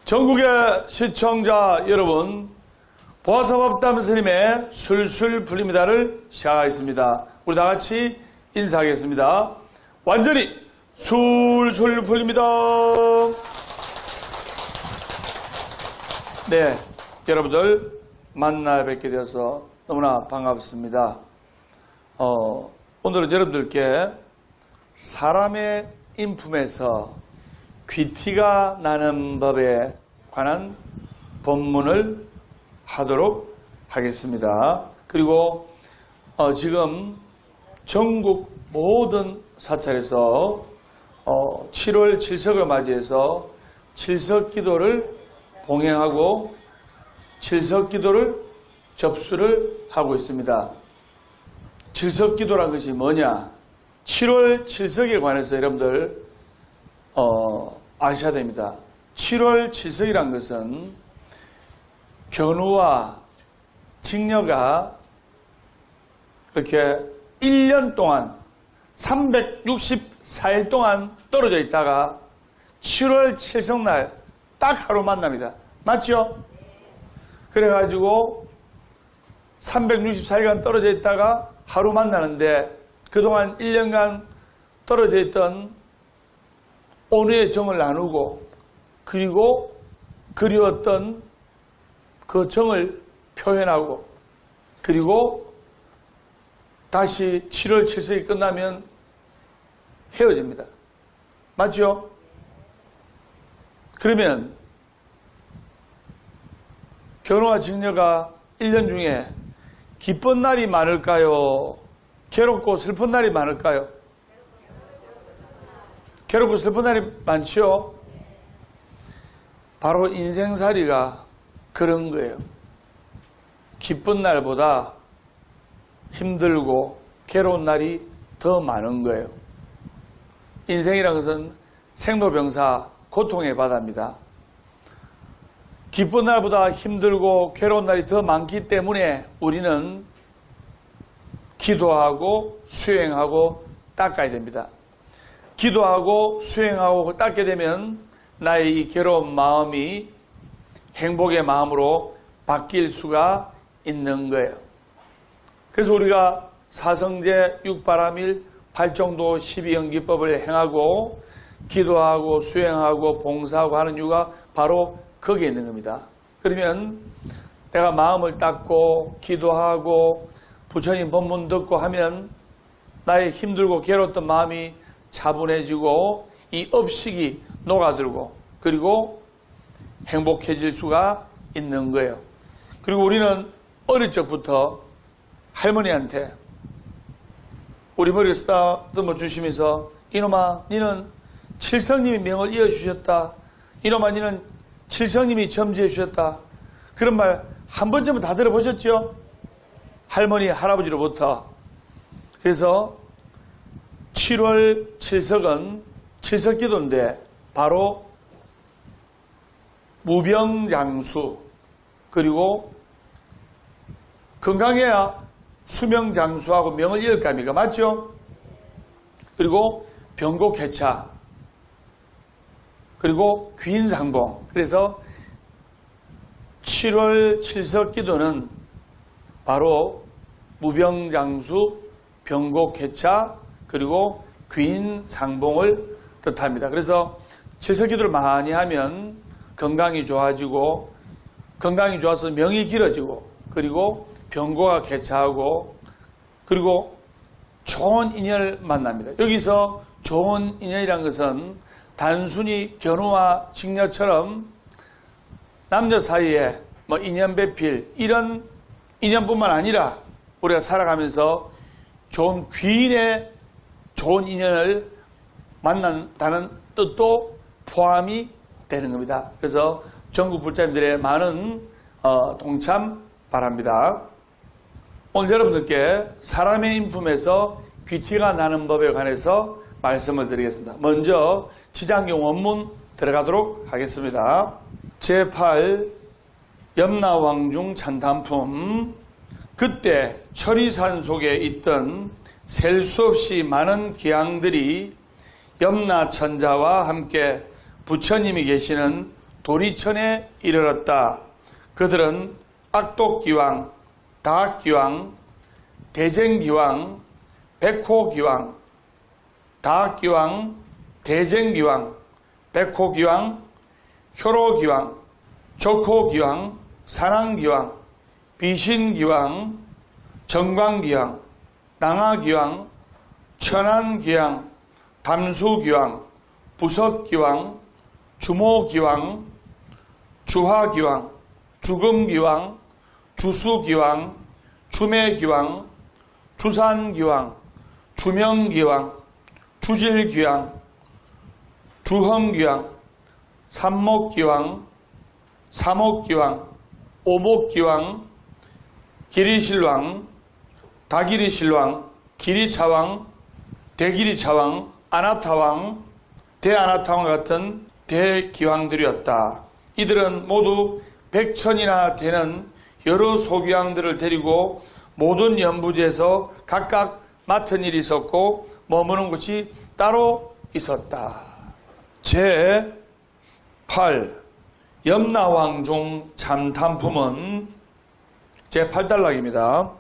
전국의 시청자 여러분, 보아사법담 스님의 술술 풀립니다를 시작하겠습니다. 우리 다같이 인사하겠습니다. 완전히 술술 풀립니다. 네, 여러분들 만나 뵙게 되어서 너무나 반갑습니다. 오늘은 여러분들께 사람의 인품에서 귀티가 나는 법에 관한 본문을 하도록 하겠습니다. 그리고 지금 전국 모든 사찰에서 7월 7석을 맞이해서 7석 기도를 봉행하고 7석 기도를 접수를 하고 있습니다. 7석 기도란 것이 뭐냐? 7월 7석에 관해서 여러분들 아셔야 됩니다. 7월 7석이란 것은 견우와 직녀가 이렇게 1년 동안 364일 동안 떨어져 있다가 7월 7석날 딱 하루 만납니다. 맞죠? 그래가지고 364일간 떨어져 있다가 하루 만나는데 그동안 1년간 떨어져 있던 온유의 정을 나누고 그리고 그리웠던 그 정을 표현하고 그리고 다시 7월 7석이 끝나면 헤어집니다. 맞죠? 그러면 견우와 직녀가 1년 중에 기쁜 날이 많을까요? 괴롭고 슬픈 날이 많을까요? 괴롭고 슬픈 날이 많죠? 바로 인생살이가 그런 거예요. 기쁜 날보다 힘들고 괴로운 날이 더 많은 거예요. 인생이라는 것은 생로병사 고통의 바다입니다. 기쁜 날보다 힘들고 괴로운 날이 더 많기 때문에 우리는 기도하고 수행하고 닦아야 됩니다. 기도하고 수행하고 닦게 되면 나의 이 괴로운 마음이 행복의 마음으로 바뀔 수가 있는 거예요. 그래서 우리가 사성제, 육바라밀, 팔정도, 12연기법을 행하고 기도하고 수행하고 봉사하고 하는 이유가 바로 거기에 있는 겁니다. 그러면 내가 마음을 닦고 기도하고 부처님 법문 듣고 하면 나의 힘들고 괴로웠던 마음이 차분해지고 이 업식이 녹아들고 그리고 행복해질 수가 있는 거예요. 그리고 우리는 어릴 적부터 할머니한테 우리 머리를 쓰다듬어 주시면서 이놈아 니는 칠성님이 명을 이어주셨다. 이놈아 니는 칠성님이 점지해 주셨다. 그런 말 한 번쯤은 다 들어보셨죠? 할머니 할아버지로부터. 그래서 7월 7석은 7석 기도인데 바로 무병장수 그리고 건강해야 수명장수하고 명을 이을 거 아닙니까? 맞죠? 그리고 병고개차 그리고 귀인상봉. 그래서 7월 7석 기도는 바로 무병장수, 병고개차 그리고 귀인상봉을 뜻합니다. 그래서 7석 기도를 많이 하면 건강이 좋아지고 건강이 좋아서 명이 길어지고 그리고 병고가 개차하고 그리고 좋은 인연을 만납니다. 여기서 좋은 인연이라는 것은 단순히 견우와 직녀처럼 남녀 사이에 인연 배필 이런 인연뿐만 아니라 우리가 살아가면서 좋은 귀인의 좋은 인연을 만난다는 뜻도 포함이 되는 겁니다. 그래서 전국 불자님들의 많은 동참 바랍니다. 오늘 여러분들께 사람의 인품에서 귀티가 나는 법에 관해서 말씀을 드리겠습니다. 먼저 지장경 원문 들어가도록 하겠습니다. 제8 염라왕중 찬탄품. 그때 철이산 속에 있던 셀 수 없이 많은 기양들이 염라천자와 함께 부처님이 계시는 도리천에 이르렀다. 그들은 악독기왕, 다악기왕, 대쟁기왕, 백호기왕, 다악기왕, 대쟁기왕, 백호기왕, 효로기왕, 족호기왕, 사랑기왕, 비신기왕, 정광기왕, 낭하기왕, 천안기왕, 담수기왕, 부석기왕, 주모기왕, 주화기왕, 주금기왕, 주수기왕, 주매기왕, 주산기왕, 주명기왕, 주질기왕, 주험기왕, 삼목기왕, 사목기왕, 오목기왕, 기리실왕, 다기리실왕, 기리차왕, 대기리차왕, 아나타왕, 대아나타왕 같은 대기왕들이었다. 이들은 모두 100천이나 되는 여러 소기왕들을 데리고 모든 연부지에서 각각 맡은 일이 있었고 머무는 곳이 따로 있었다. 제8 염라왕중 참탄품은 제8단락입니다.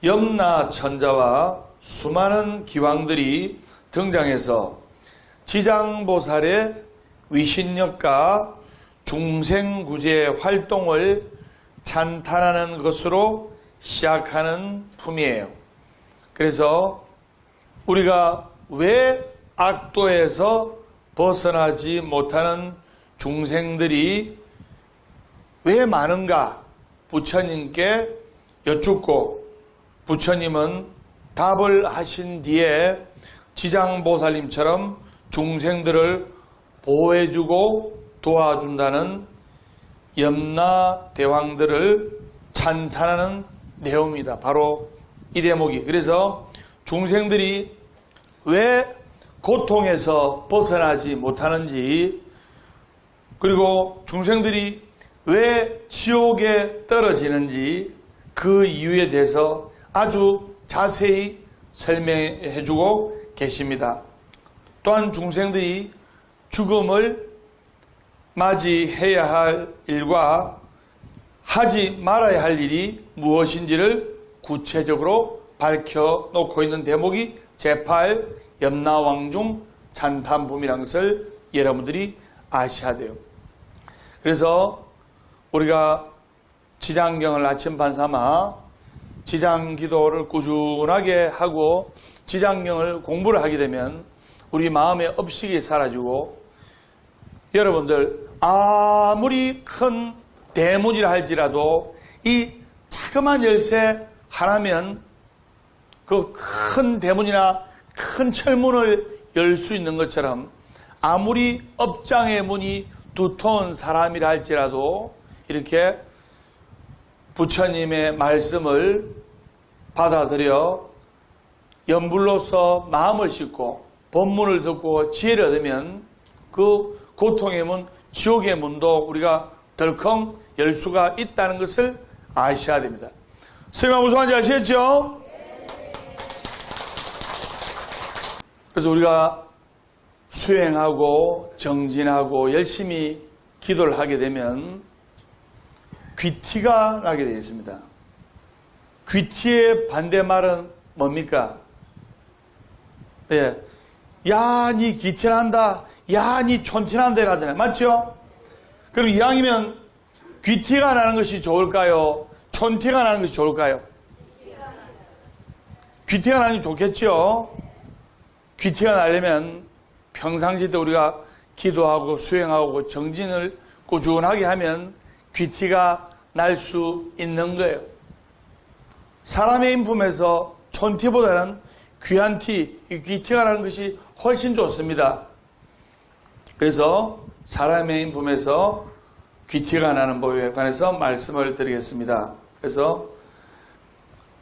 염라천자와 수많은 기왕들이 등장해서 지장보살의 위신력과 중생구제의 활동을 찬탄하는 것으로 시작하는 품이에요. 그래서 우리가 왜 악도에서 벗어나지 못하는 중생들이 왜 많은가 부처님께 여쭙고 부처님은 답을 하신 뒤에 지장보살님처럼 중생들을 보호해주고 도와준다는 염라대왕들을 찬탄하는 내용입니다. 바로 이 대목이. 그래서 중생들이 왜 고통에서 벗어나지 못하는지, 그리고 중생들이 왜 지옥에 떨어지는지 그 이유에 대해서 아주 자세히 설명해주고 계십니다. 또한 중생들이 죽음을 맞이해야 할 일과 하지 말아야 할 일이 무엇인지를 구체적으로 밝혀놓고 있는 대목이 제8 염라왕중 찬탄품이라는 것을 여러분들이 아셔야 돼요. 그래서 우리가 지장경을 나침반 삼아 지장기도를 꾸준하게 하고 지장경을 공부를 하게 되면 우리 마음의 업식이 사라지고 여러분들 아무리 큰 대문이라 할지라도 이 자그마한 열쇠 하나면 그 큰 대문이나 큰 철문을 열 수 있는 것처럼 아무리 업장의 문이 두터운 사람이라 할지라도 이렇게 부처님의 말씀을 받아들여 연불로서 마음을 싣고 법문을 듣고 지혜를 얻으면 그 고통의 문, 지옥의 문도 우리가 덜컹 열 수가 있다는 것을 아셔야 됩니다. 설명 무슨 말인지 아시겠죠? 그래서 우리가 수행하고 정진하고 열심히 기도를 하게 되면 귀티가 나게 되어 있습니다. 귀티의 반대말은 뭡니까? 예. 야, 니 귀티난다. 야, 니 촌티난다. 이러잖아요. 맞죠? 그럼 이왕이면 귀티가 나는 것이 좋을까요? 촌티가 나는 것이 좋을까요? 귀티가 나는 게 좋겠죠? 귀티가 나려면 평상시 때 우리가 기도하고 수행하고 정진을 꾸준하게 하면 귀티가 날 수 있는 거예요. 사람의 인품에서 촌티보다는 귀한 티, 이 귀티가 나는 것이 훨씬 좋습니다. 그래서 사람의 인품에서 귀티가 나는 법에 관해서 말씀을 드리겠습니다. 그래서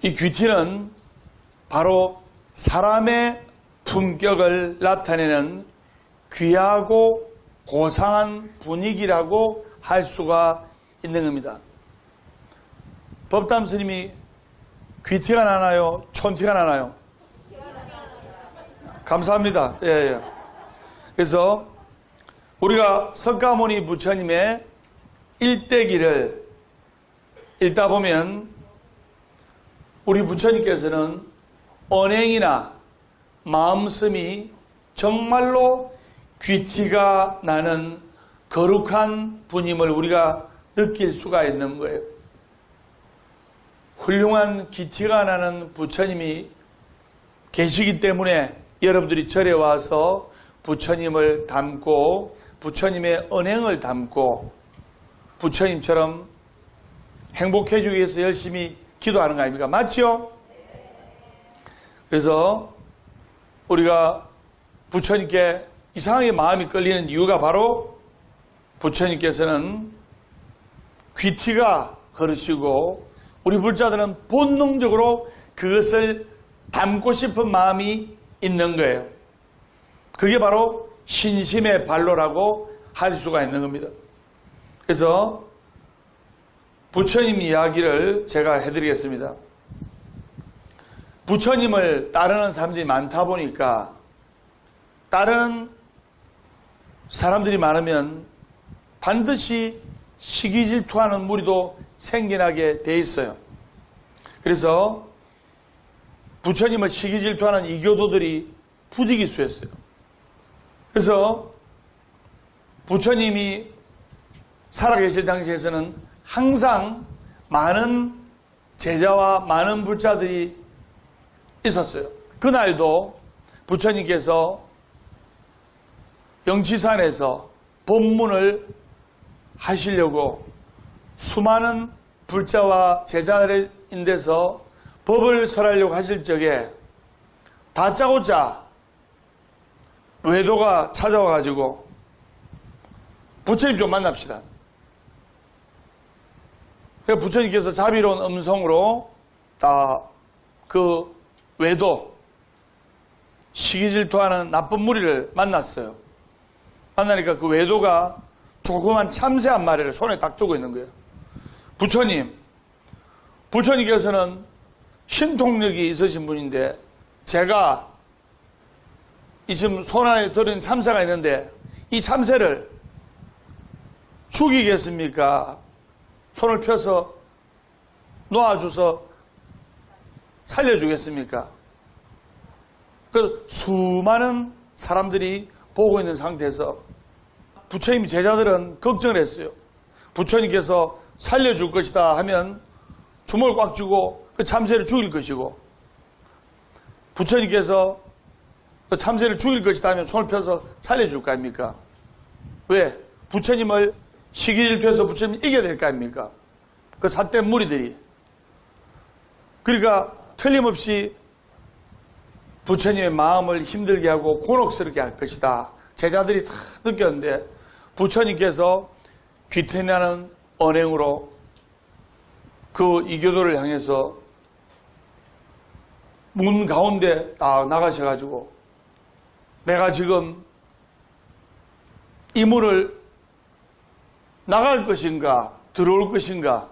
이 귀티는 바로 사람의 품격을 나타내는 귀하고 고상한 분위기라고 할 수가 있는 겁니다. 법담 스님이 귀티가 나나요? 촌티가 나나요? 감사합니다. 예, 예. 그래서 우리가 석가모니 부처님의 일대기를 읽다 보면 우리 부처님께서는 언행이나 마음씀이 정말로 귀티가 나는 거룩한 분임을 우리가 느낄 수가 있는 거예요. 훌륭한 귀티가 나는 부처님이 계시기 때문에 여러분들이 절에 와서 부처님을 닮고 부처님의 언행을 닮고 부처님처럼 행복해지기 위해서 열심히 기도하는 거 아닙니까? 맞죠? 그래서 우리가 부처님께 이상하게 마음이 끌리는 이유가 바로 부처님께서는 귀티가 흐르시고 우리 불자들은 본능적으로 그것을 닮고 싶은 마음이 있는 거예요. 그게 바로 신심의 발로라고 할 수가 있는 겁니다. 그래서 부처님 이야기를 제가 해드리겠습니다. 부처님을 따르는 사람들이 많다 보니까 따르는 사람들이 많으면 반드시 시기질투하는 무리도 생겨나게 돼 있어요. 그래서 부처님을 시기질투하는 이교도들이 부지기수였어요. 그래서 부처님이 살아계실 당시에서는 항상 많은 제자와 많은 불자들이 있었어요. 그날도 부처님께서 영치산에서 법문을 하시려고 수많은 불자와 제자를 인데서 법을 설하려고 하실 적에 다짜고짜 외도가 찾아와가지고 부처님 좀 만납시다. 그래서 부처님께서 자비로운 음성으로 다 그 외도 시기질투하는 나쁜 무리를 만났어요. 만나니까 그 외도가 조그만 참새 한 마리를 손에 딱 두고 있는 거예요. 부처님께서는 신통력이 있으신 분인데 제가 이 지금 손 안에 들은 참새가 있는데 이 참새를 죽이겠습니까? 손을 펴서 놓아줘서 살려주겠습니까? 그 수많은 사람들이 보고 있는 상태에서 부처님 제자들은 걱정을 했어요. 부처님께서 살려줄 것이다 하면 주먹을 꽉 쥐고 그 참새를 죽일 것이고 부처님께서 그 참새를 죽일 것이다 하면 손을 펴서 살려줄 거 아닙니까? 왜? 부처님을 시기질투해서 부처님을 이겨야 될 거 아닙니까? 그 삿된 무리들이. 그러니까 틀림없이 부처님의 마음을 힘들게 하고 곤혹스럽게 할 것이다. 제자들이 다 느꼈는데 부처님께서 귀태나는 언행으로 그 이교도를 향해서 문 가운데 딱 나가셔가지고 내가 지금 이 문을 나갈 것인가 들어올 것인가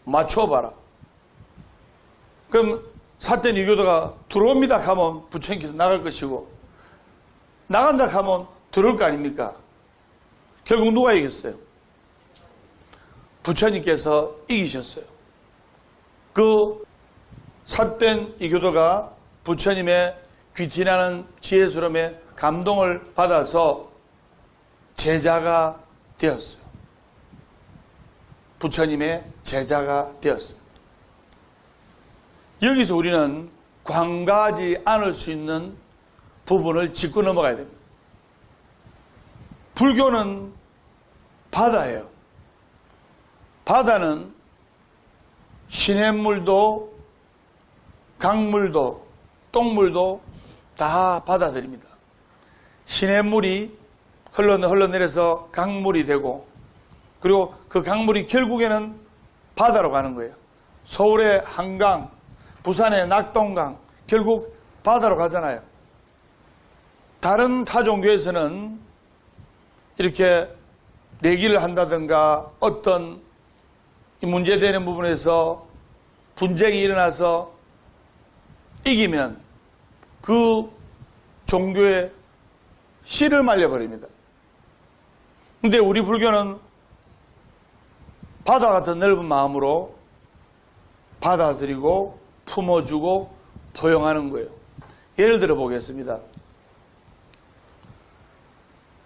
맞춰봐라. 그럼 삿된 이교도가 들어옵니다 하면 부처님께서 나갈 것이고 나간다 하면 들어올 거 아닙니까? 결국 누가 이겼어요? 부처님께서 이기셨어요. 그 삿된 이교도가 부처님의 귀티나는 지혜스러움에 감동을 받아서 제자가 되었어요. 부처님의 제자가 되었어요. 여기서 우리는 관가하지 않을 수 있는 부분을 짚고 넘어가야 됩니다. 불교는 바다예요. 바다는 시냇물도 강물도 똥물도 다 바다들입니다. 시냇물이 흘러내려서 강물이 되고 그리고 그 강물이 결국에는 바다로 가는 거예요. 서울의 한강, 부산의 낙동강 결국 바다로 가잖아요. 다른 타종교에서는 이렇게 내기를 한다든가 어떤 문제되는 부분에서 분쟁이 일어나서 이기면 그 종교에 씨를 말려버립니다. 근데 우리 불교는 바다 같은 넓은 마음으로 받아들이고 품어주고 포용하는 거예요. 예를 들어 보겠습니다.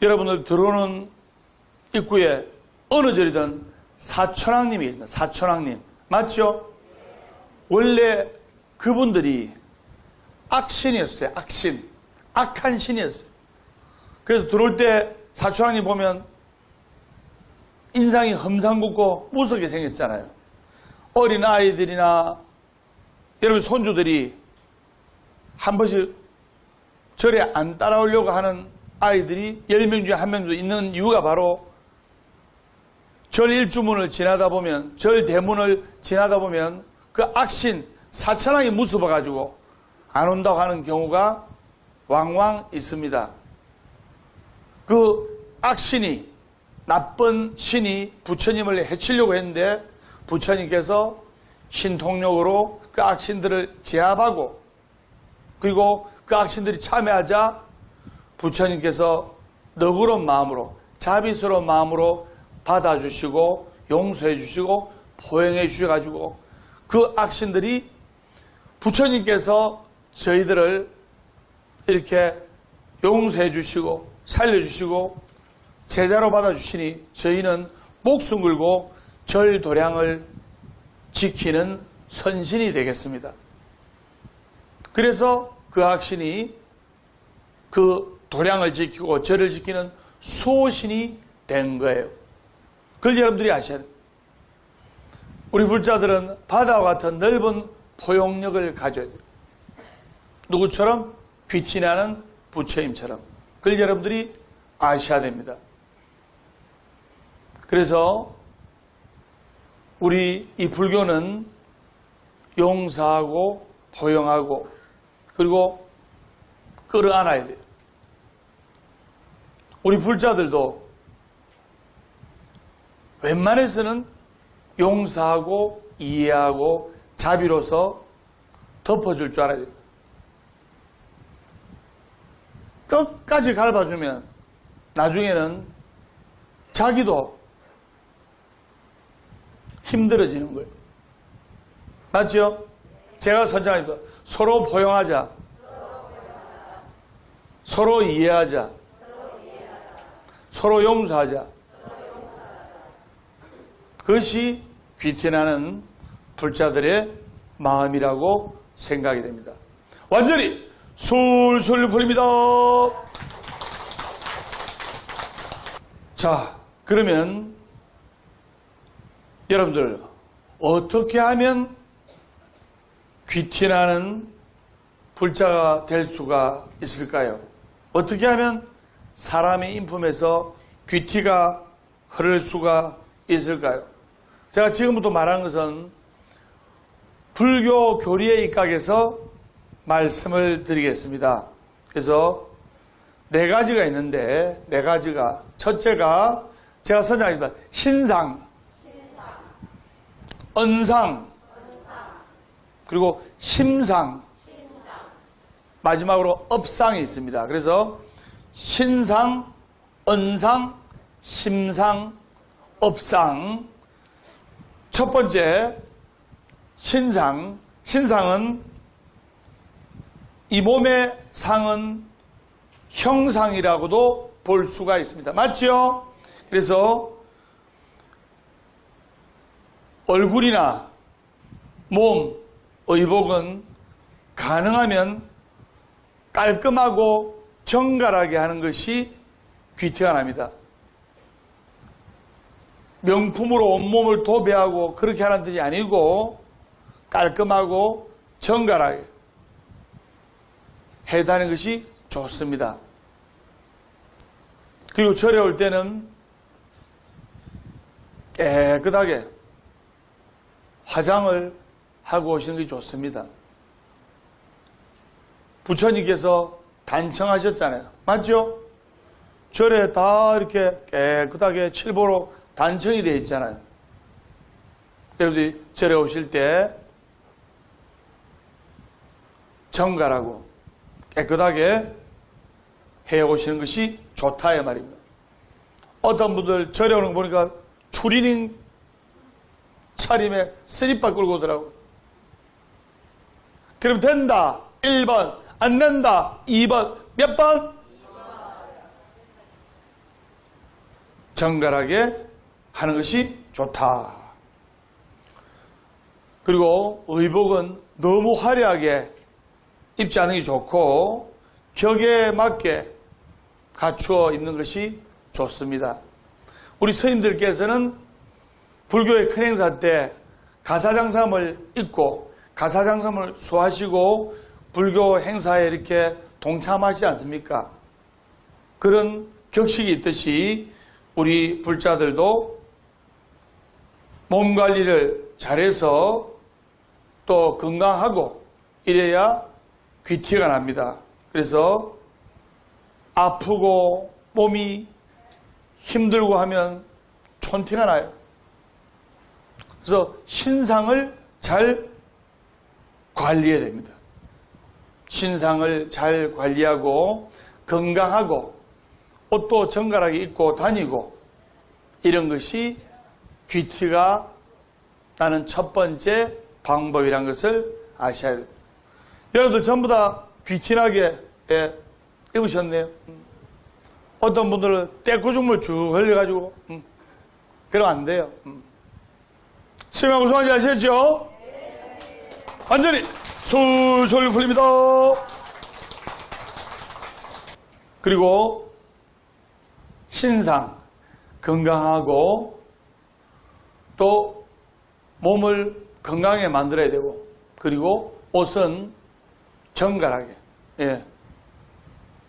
여러분들 들어오는 입구에 어느 절이든 사촌왕님이 있습니다. 사촌왕님. 맞죠? 원래 그분들이 악신이었어요. 악신. 악한 신이었어요. 그래서 들어올 때 사촌왕님 보면 인상이 험상궂고 무섭게 생겼잖아요. 어린 아이들이나 여러분 손주들이 한 번씩 절에 안 따라오려고 하는 아이들이 10명 중에 1명 정도 있는 이유가 바로 절 일주문을 지나다 보면, 절 대문을 지나다 보면 그 악신 사천왕이 무서워가지고 안 온다고 하는 경우가 왕왕 있습니다. 그 악신이, 나쁜 신이 부처님을 해치려고 했는데 부처님께서 신통력으로 그 악신들을 제압하고, 그리고 그 악신들이 참여하자 부처님께서 너그러운 마음으로, 자비스러운 마음으로 받아주시고 용서해 주시고 포용해 주셔가지고 그 악신들이 부처님께서 저희들을 이렇게 용서해 주시고 살려주시고 제자로 받아주시니 저희는 목숨 걸고 절 도량을 지키는 선신이 되겠습니다. 그래서 그 악신이 그 도량을 지키고 절을 지키는 수호신이 된 거예요. 그걸 여러분들이 아셔야 돼요. 우리 불자들은 바다와 같은 넓은 포용력을 가져야 돼요. 누구처럼? 귀티나는 부처님처럼. 그걸 여러분들이 아셔야 됩니다. 그래서 우리 이 불교는 용서하고 포용하고 그리고 끌어안아야 돼요. 우리 불자들도 웬만해서는 용서하고 이해하고 자비로서 덮어줄 줄 알아야 됩니다. 끝까지 밟아주면 나중에는 자기도 힘들어지는 거예요. 맞죠? 제가 선장합니다. 서로 포용하자. 서로 이해하자. 서로 용서하자. 그것이 귀티나는 불자들의 마음이라고 생각이 됩니다. 완전히 술술 풀립니다. 자, 그러면 여러분들 어떻게 하면 귀티나는 불자가 될 수가 있을까요? 어떻게 하면 사람의 인품에서 귀티가 흐를 수가 있을까요? 제가 지금부터 말하는 것은 불교 교리에 입각해서 말씀을 드리겠습니다. 그래서 4가지가 있는데 4가지가 첫째가 제가 선정합니다. 신상, 언상, 그리고 심상, 마지막으로 업상이 있습니다. 그래서 신상, 언상, 심상, 업상. 첫 번째 신상. 신상은 이 몸의 상은 형상이라고도 볼 수가 있습니다. 맞죠? 그래서 얼굴이나 몸, 의복은 가능하면 깔끔하고 정갈하게 하는 것이 귀티가 납니다. 명품으로 온몸을 도배하고 그렇게 하는 뜻이 아니고 깔끔하고 정갈하게 해다는 것이 좋습니다. 그리고 절에 올 때는 깨끗하게 화장을 하고 오시는 것이 좋습니다. 부처님께서 단청하셨잖아요. 맞죠? 절에 다 이렇게 깨끗하게 칠보로 단청이 되어 있잖아요. 여러분들이 절에 오실 때 정갈하고 깨끗하게 해 오시는 것이 좋다 이 말입니다. 어떤 분들 절에 오는 거 보니까 추리닝 차림에 스리퍼 끌고 오더라고. 그럼 된다 1번, 안 된다 2번, 몇 번? 정갈하게 하는 것이 좋다. 그리고 의복은 너무 화려하게 입지 않는 게 좋고 격에 맞게 갖추어 입는 것이 좋습니다. 우리 스님들께서는 불교의 큰 행사 때 가사장삼을 입고 가사장삼을 수하시고 불교 행사에 이렇게 동참하시지 않습니까? 그런 격식이 있듯이 우리 불자들도 몸 관리를 잘해서 또 건강하고 이래야 귀티가 납니다. 그래서 아프고 몸이 힘들고 하면 촌티가 나요. 그래서 신상을 잘 관리해야 됩니다. 신상을 잘 관리하고 건강하고 옷도 정갈하게 입고 다니고 이런 것이 귀티가 나는 첫 번째 방법이라는 것을 아셔야 됩니다. 여러분들 전부 다 귀티나게 입으셨네요. 어떤 분들은 떼꾸중물 쭉 흘려가지고 그러면 안 돼요. 스님하고 수고하지 아시겠죠? 완전히 술술 풀립니다. 그리고 신상 건강하고 또 몸을 건강하게 만들어야 되고 그리고 옷은 정갈하게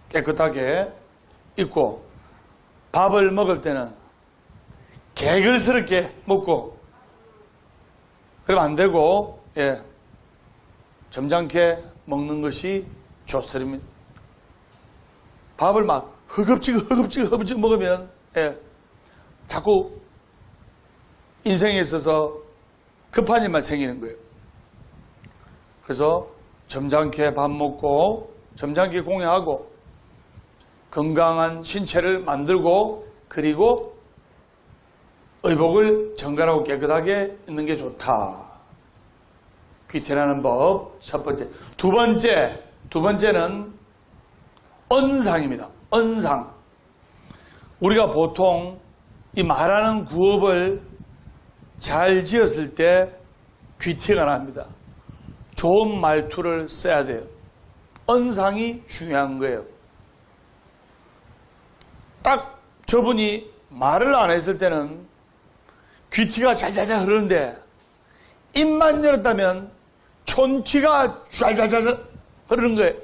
깨끗하게 입고 밥을 먹을 때는 개글스럽게 먹고 그러면 안 되고 점잖게 먹는 것이 좋습니다. 밥을 막 허겁지겁 먹으면 자꾸 인생에 있어서 급한 일만 생기는 거예요. 그래서 점잖게 밥 먹고 점잖게 공양하고 건강한 신체를 만들고 그리고 의복을 정갈하고 깨끗하게 입는 게 좋다. 귀티라는 법 첫 번째. 두 번째는 언상입니다. 언상. 우리가 보통 이 말하는 구업을 잘 지었을 때 귀티가 납니다. 좋은 말투를 써야 돼요. 언상이 중요한 거예요. 딱 저분이 말을 안 했을 때는 귀티가 잘잘잘 흐르는데 입만 열었다면 촌티가 쫙쫙쫙 흐르는 거예요.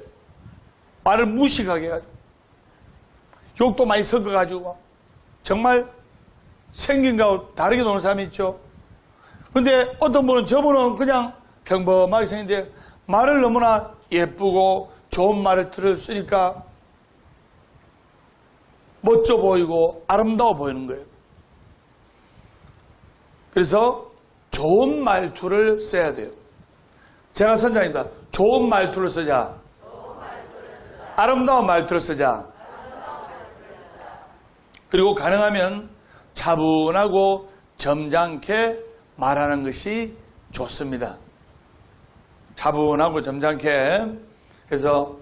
말을 무식하게 해가지고 욕도 많이 섞어가지고 정말 생긴 거하고 다르게 노는 사람이 있죠. 근데 어떤 분은 저분은 그냥 평범하게 생긴데 말을 너무나 예쁘고 좋은 말을 쓰니까 멋져 보이고 아름다워 보이는 거예요. 그래서 좋은 말투를 써야 돼요. 제가 선장입니다. 좋은 말투를 쓰자. 아름다운 말투를 쓰자. 그리고 가능하면 차분하고 점잖게 말하는 것이 좋습니다. 차분하고 점잖게. 그래서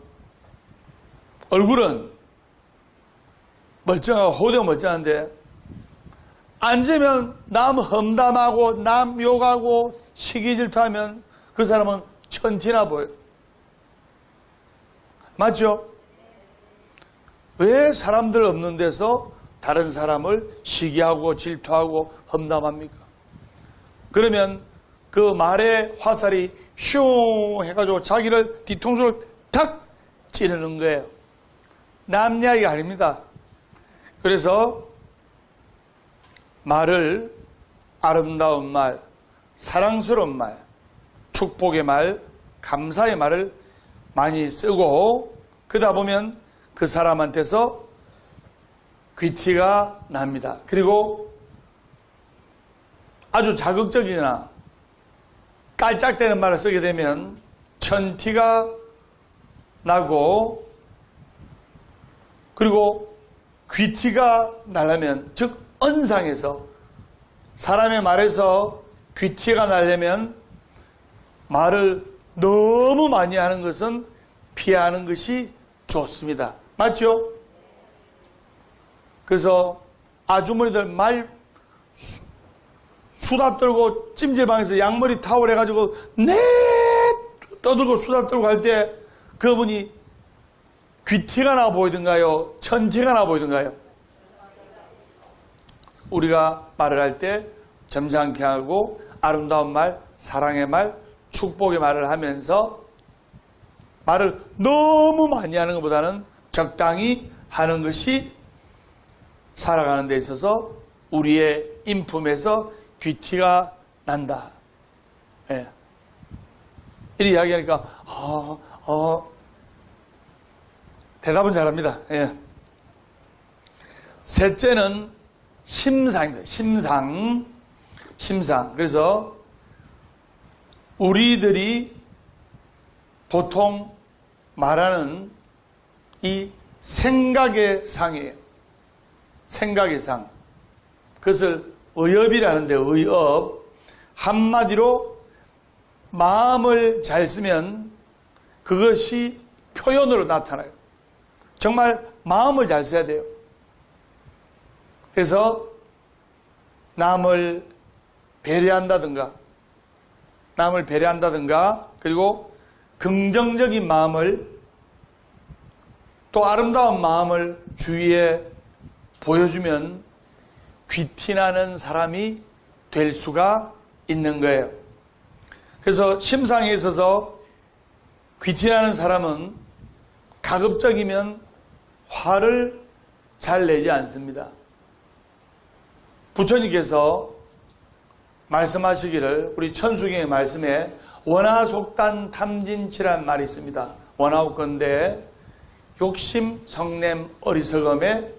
얼굴은 멀쩡하고 호되고 멀쩡한데 앉으면 남 험담하고 남 욕하고 시기 질투하면 그 사람은 천티나 보여요. 맞죠? 왜 사람들 없는 데서 다른 사람을 시기하고 질투하고 험담합니까? 그러면 그 말의 화살이 슝 해가지고 자기를 뒤통수를 탁 찌르는 거예요. 남 이야기가 아닙니다. 그래서 말을 아름다운 말, 사랑스러운 말, 축복의 말, 감사의 말을 많이 쓰고 그러다 보면 그 사람한테서 귀티가 납니다. 그리고 아주 자극적이나 깔짝대는 말을 쓰게 되면 천티가 나고 그리고 귀티가 나려면, 즉 언상에서 사람의 말에서 귀티가 나려면 말을 너무 많이 하는 것은 피하는 것이 좋습니다. 맞죠? 그래서 아주머니들 말 수다 떨고 찜질방에서 양머리 타월 해가지고 네 떠들고 수다 떨고 할 때 그분이 귀티가 나 보이던가요? 천티가 나 보이던가요? 우리가 말을 할 때 점잖게 하고 아름다운 말, 사랑의 말, 축복의 말을 하면서 말을 너무 많이 하는 것보다는 적당히 하는 것이 살아가는 데 있어서 우리의 인품에서 귀티가 난다. 예. 이렇게 이야기하니까 대답은 잘합니다. 예. 셋째는 심상입니다. 심상. 그래서 우리들이 보통 말하는 이 생각의 상이에요. 생각의 상. 그것을 의업이라는데, 의업. 한마디로 마음을 잘 쓰면 그것이 표현으로 나타나요. 정말 마음을 잘 써야 돼요. 그래서 남을 배려한다든가, 그리고 긍정적인 마음을, 또 아름다운 마음을 주위에 보여주면 귀티나는 사람이 될 수가 있는 거예요. 그래서 심상에 있어서 귀티나는 사람은 가급적이면 화를 잘 내지 않습니다. 부처님께서 말씀하시기를, 우리 천수경의 말씀에 원하속단 탐진치란 말이 있습니다. 원하옵건대 욕심 성냄 어리석음에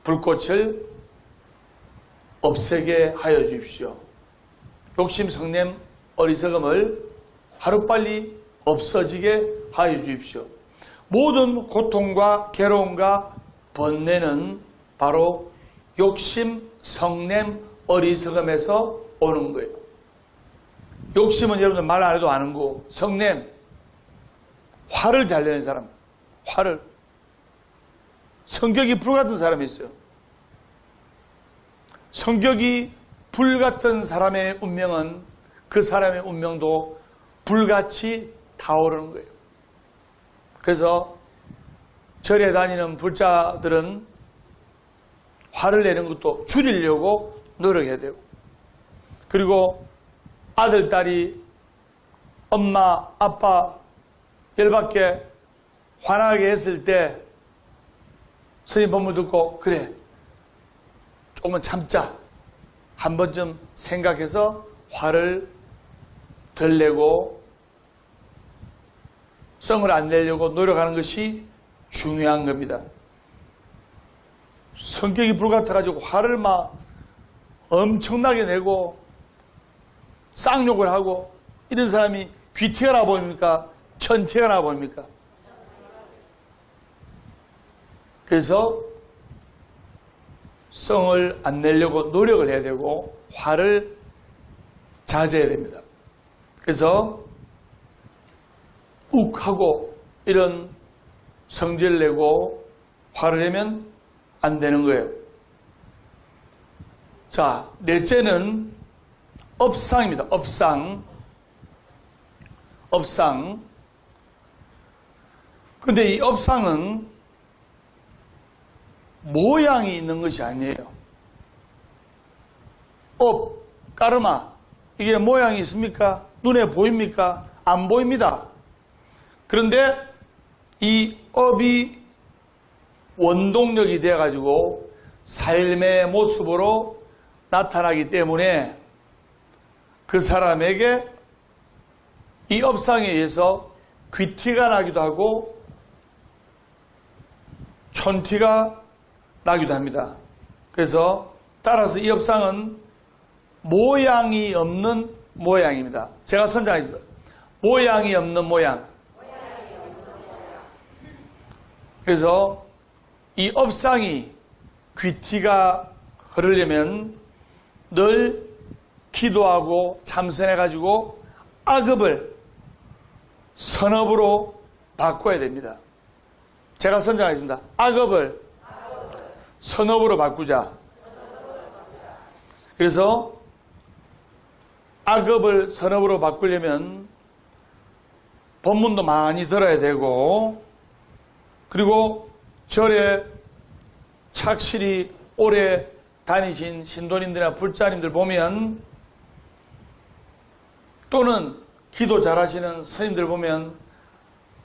불꽃을 없애게 하여 주십시오. 욕심 성냄 어리석음을 하루빨리 없어지게 하여 주십시오. 모든 고통과 괴로움과 번뇌는 바로 욕심 성냄 어리석음에서 오는 거예요. 욕심은 여러분들 말 안 해도 아는 거고, 성냄, 화를 잘 내는 사람, 화를. 성격이 불같은 사람이 있어요. 성격이 불같은 사람의 운명은 그 사람의 운명도 불같이 타오르는 거예요. 그래서 절에 다니는 불자들은 화를 내는 것도 줄이려고 노력해야 되고, 그리고 아들, 딸이 엄마, 아빠 열받게 화나게 했을 때 스님 법문 듣고, 그래, 조금만 참자, 한 번쯤 생각해서 화를 덜 내고 성을 안 내려고 노력하는 것이 중요한 겁니다. 성격이 불같아가지고 화를 막 엄청나게 내고 쌍욕을 하고 이런 사람이 귀티가 나 보입니까? 천티가 나 보입니까? 그래서 성을 안 내려고 노력을 해야 되고 화를 자제해야 됩니다. 그래서 욱하고 이런 성질을 내고 화를 내면 안 되는 거예요. 자, 넷째는 업상입니다. 업상. 그런데 이 업상은 모양이 있는 것이 아니에요. 까르마. 이게 모양이 있습니까? 눈에 보입니까? 안 보입니다. 그런데 이 업이 원동력이 되어가지고 삶의 모습으로 나타나기 때문에 그 사람에게 이 업상에 의해서 귀티가 나기도 하고 촌티가 나기도 합니다. 그래서 따라서 이 업상은 모양이 없는 모양입니다. 제가 선정하겠습니다. 모양이 없는 모양. 그래서 이 업상이 귀티가 흐르려면 늘 기도하고 참선해가지고 악업을 선업으로 바꿔야 됩니다. 제가 선정하겠습니다. 악업을 선업으로 바꾸자. 그래서 악업을 선업으로 바꾸려면 법문도 많이 들어야 되고, 그리고 절에 착실히 오래 다니신 신도님들이나 불자님들 보면, 또는 기도 잘하시는 스님들 보면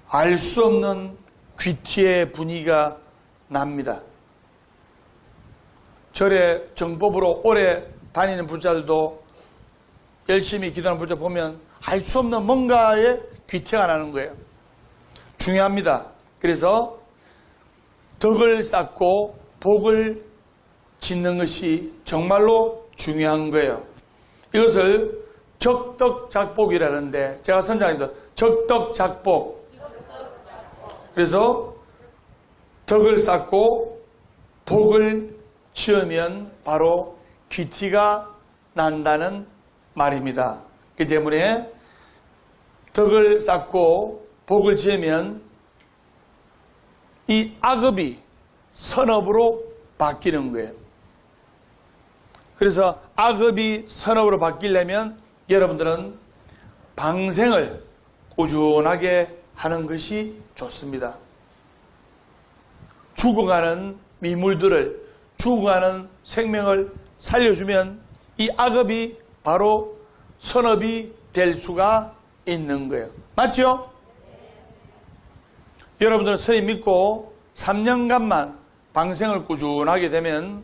알 수 없는 귀티의 분위기가 납니다. 절에 정법으로 오래 다니는 불자들도 열심히 기도하는 불자 보면 알 수 없는 뭔가의 귀티가 나는 거예요. 중요합니다. 그래서 덕을 쌓고 복을 짓는 것이 정말로 중요한 거예요. 이것을 적덕작복이라는데, 제가 선장님도 적덕작복. 그래서 덕을 쌓고 복을 지으면 바로 귀티가 난다는 말입니다. 그 때문에 덕을 쌓고 복을 지으면 이 악업이 선업으로 바뀌는 거예요. 그래서 악업이 선업으로 바뀌려면 여러분들은 방생을 꾸준하게 하는 것이 좋습니다. 죽어가는 미물들을, 죽어가는 생명을 살려주면 이 악업이 바로 선업이 될 수가 있는 거예요. 맞죠? 여러분들은 스님 믿고 3년간만 방생을 꾸준하게 되면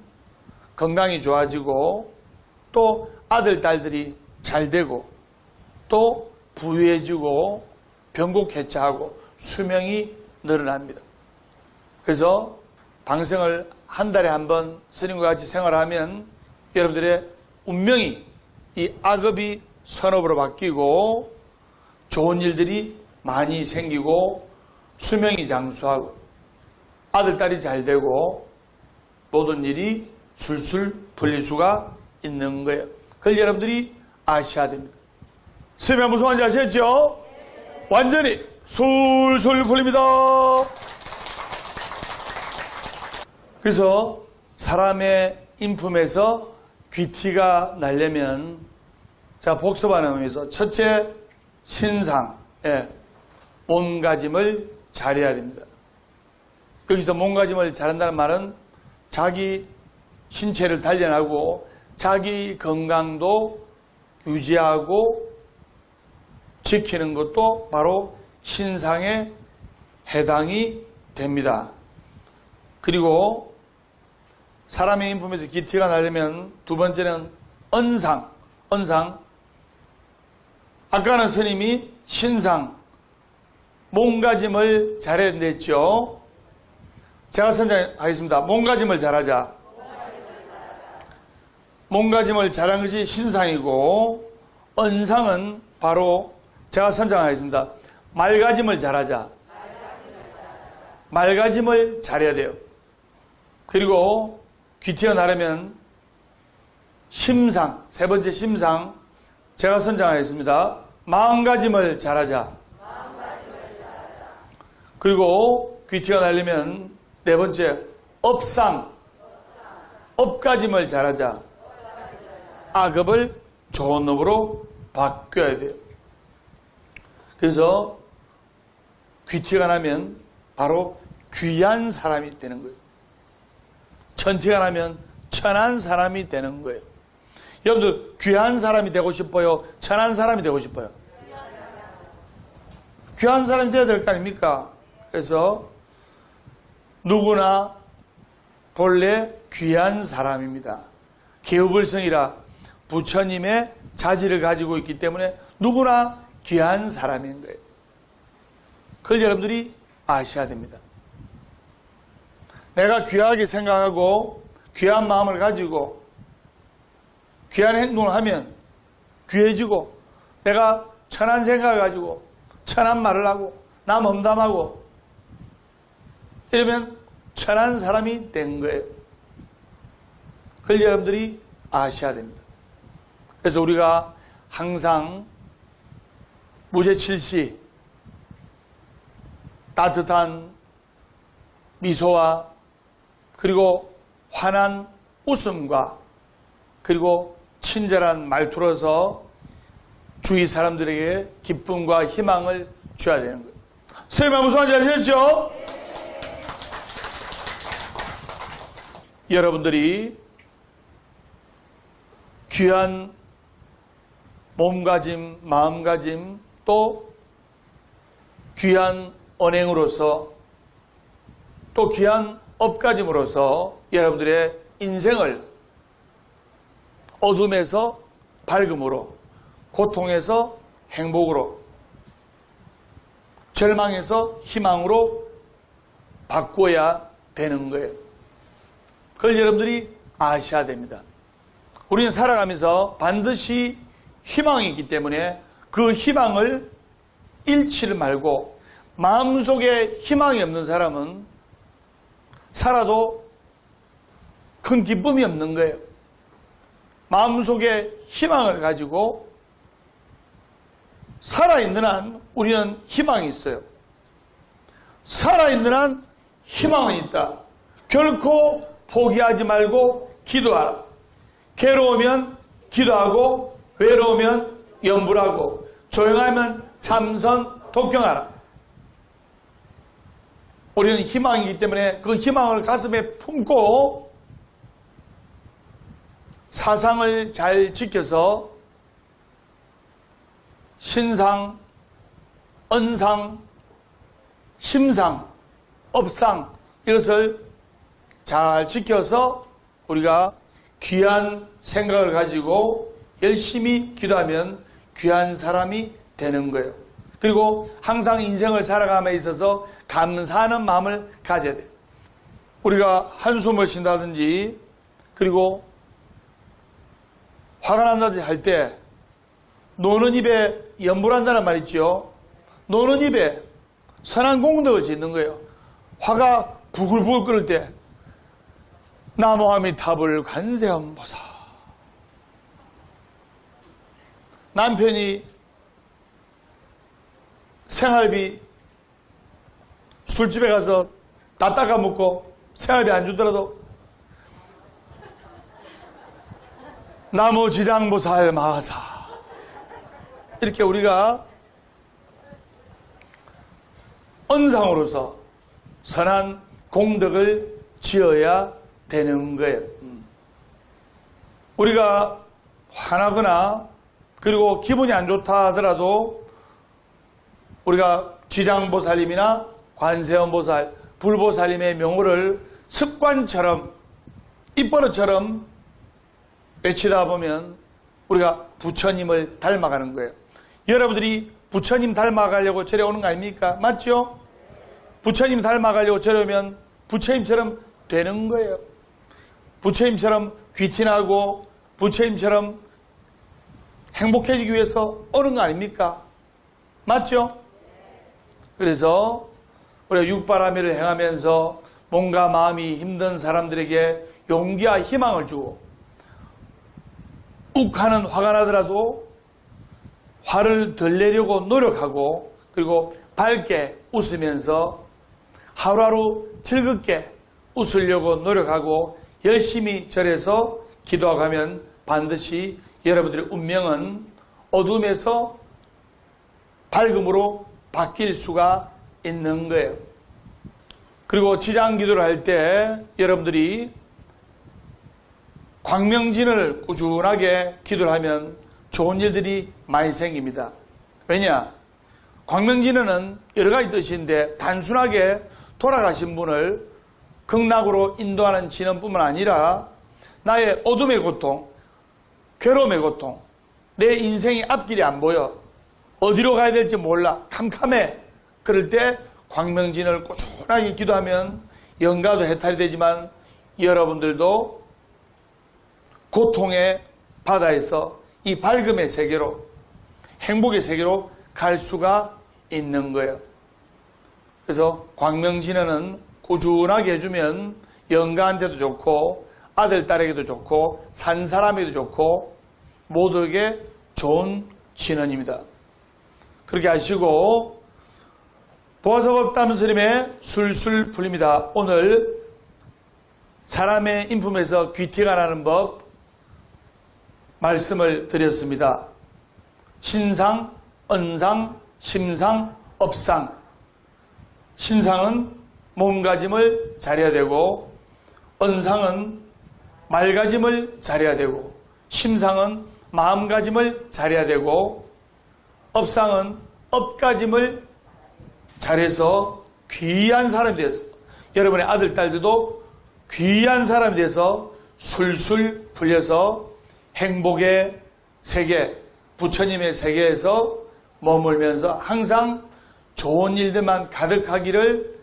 건강이 좋아지고, 또 아들, 딸들이 잘 되고, 또 부유해지고, 병국 해체하고 수명이 늘어납니다. 그래서 방생을 한 달에 한 번 스님과 같이 생활하면 여러분들의 운명이, 이 악업이 선업으로 바뀌고 좋은 일들이 많이 생기고 수명이 장수하고 아들, 딸이 잘 되고 모든 일이 술술 풀릴 수가 있는 거예요. 그걸 여러분들이 아셔야 됩니다. 스님의 무슨 말인지 아시겠죠? 완전히 술술 풀립니다. 그래서 사람의 인품에서 귀티가 나려면, 자, 복습하는 의미에서 첫째, 신상, 몸가짐을 잘해야 됩니다. 여기서 몸가짐을 잘한다는 말은 자기 신체를 단련하고 자기 건강도 유지하고 지키는 것도 바로 신상에 해당이 됩니다. 그리고 사람의 인품에서 귀티가 나려면 두 번째는 언상. 아까는 스님이 신상, 몸가짐을 잘해야 됐죠. 제가 선정하겠습니다. 몸가짐을 잘하자. 몸가짐을 잘한 것이 신상이고, 언상은 바로 제가 선정하겠습니다. 말가짐을 잘하자. 말가짐을 잘해야 돼요. 그리고 귀티가 나려면 심상, 세 번째 심상, 제가 선정하겠습니다. 마음가짐을 잘하자. 그리고 귀티가 나려면 네 번째, 업상, 업가짐을 잘하자. 악업을 좋은 업으로 바뀌어야 돼요. 그래서 귀티가 나면 바로 귀한 사람이 되는 거예요. 천티가 나면 천한 사람이 되는 거예요. 여러분들 귀한 사람이 되고 싶어요? 천한 사람이 되고 싶어요? 귀한 사람이 되어야 될 거 아닙니까? 그래서 누구나 본래 귀한 사람입니다. 개우불성이라 부처님의 자질을 가지고 있기 때문에 누구나 귀한 사람인 거예요. 그걸 여러분들이 아셔야 됩니다. 내가 귀하게 생각하고 귀한 마음을 가지고 귀한 행동을 하면 귀해지고, 내가 천한 생각을 가지고 천한 말을 하고 남 험담하고 이러면 천한 사람이 된 거예요. 그걸 여러분들이 아셔야 됩니다. 그래서 우리가 항상 무죄칠시, 따뜻한 미소와 그리고 환한 웃음과 그리고 친절한 말투로서 주위 사람들에게 기쁨과 희망을 줘야 되는 거예요. 선생님 무슨 말인지 아시겠죠? 여러분들이 귀한 몸가짐, 마음가짐, 또 귀한 언행으로서, 또 귀한 업가짐으로서 여러분들의 인생을 어둠에서 밝음으로, 고통에서 행복으로, 절망에서 희망으로 바꾸어야 되는 거예요. 그걸 여러분들이 아셔야 됩니다. 우리는 살아가면서 반드시 희망이 있기 때문에 그 희망을 잃지를 말고, 마음속에 희망이 없는 사람은 살아도 큰 기쁨이 없는 거예요. 마음속에 희망을 가지고 살아있는 한 우리는 희망이 있어요. 살아있는 한 희망은 있다. 결코 포기하지 말고 기도하라. 괴로우면 기도하고, 외로우면 염불하고, 조용하면 참선 독경하라. 우리는 희망이기 때문에 그 희망을 가슴에 품고 사상을 잘 지켜서 신상, 언상, 심상, 업상, 이것을 잘 지켜서 우리가 귀한 생각을 가지고 열심히 기도하면 귀한 사람이 되는 거예요. 그리고 항상 인생을 살아감에 있어서 감사하는 마음을 가져야 돼요. 우리가 한숨을 쉰다든지, 그리고 화가 난다든지 할 때 노는 입에 염불한다는 말 있죠. 노는 입에 선한 공덕을 짓는 거예요. 화가 부글부글 끓을 때 나무아미타불 관세음보살. 남편이 생활비 술집에 가서 다 닦아 먹고 생활비 안 주더라도 나무지장보살 마하사, 이렇게 우리가 언상으로서 선한 공덕을 지어야 되는 거예요. 우리가 화나거나 그리고 기분이 안 좋다 하더라도 우리가 지장보살님이나 관세음보살, 불보살님의 명호를 습관처럼, 입버릇처럼 외치다 보면 우리가 부처님을 닮아가는 거예요. 여러분들이 부처님 닮아가려고 절에 오는 거 아닙니까? 맞죠? 부처님 닮아가려고 절에 오면 부처님처럼 되는 거예요. 부처님처럼 귀티나고 부처님처럼 행복해지기 위해서 오는 거 아닙니까? 맞죠? 그래서 우리가 육바라밀을 행하면서 몸과 마음이 힘든 사람들에게 용기와 희망을 주고, 욱하는 화가 나더라도 화를 덜 내려고 노력하고, 그리고 밝게 웃으면서 하루하루 즐겁게 웃으려고 노력하고 열심히 절에서 기도하고 하면 반드시 여러분들의 운명은 어둠에서 밝음으로 바뀔 수가 있는 거예요. 그리고 지장기도를 할 때 여러분들이 광명진을 꾸준하게 기도를 하면 좋은 일들이 많이 생깁니다. 왜냐? 광명진은 여러 가지 뜻인데 단순하게 돌아가신 분을 극락으로 인도하는 진언뿐만 아니라 나의 어둠의 고통, 괴로움의 고통, 내 인생의 앞길이 안 보여, 어디로 가야 될지 몰라, 캄캄해. 그럴 때 광명진을 꾸준하게 기도하면 영가도 해탈이 되지만 여러분들도 고통의 바다에서 이 밝음의 세계로, 행복의 세계로 갈 수가 있는 거예요. 그래서 광명진언은 꾸준하게 해주면 영가한테도 좋고 아들, 딸에게도 좋고 산 사람에게도 좋고 모두에게 좋은 진언입니다. 그렇게 하시고 보아서법 스님의 술술 풀립니다. 오늘 사람의 인품에서 귀티가 나는 법 말씀을 드렸습니다. 신상, 언상, 심상, 업상. 신상은 몸가짐을 잘해야 되고, 언상은 말가짐을 잘해야 되고, 심상은 마음가짐을 잘해야 되고, 업상은 업가짐을 잘해서 귀한 사람이 돼서 여러분의 아들, 딸들도 귀한 사람이 돼서 술술 풀려서 행복의 세계, 부처님의 세계에서 머물면서 항상 좋은 일들만 가득하기를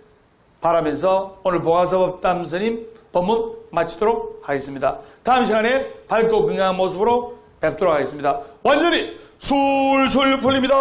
바라면서 오늘 보아서법 스님 법문 마치도록 하겠습니다. 다음 시간에 밝고 건강한 모습으로 뵙도록 하겠습니다. 완전히 술술 풀립니다.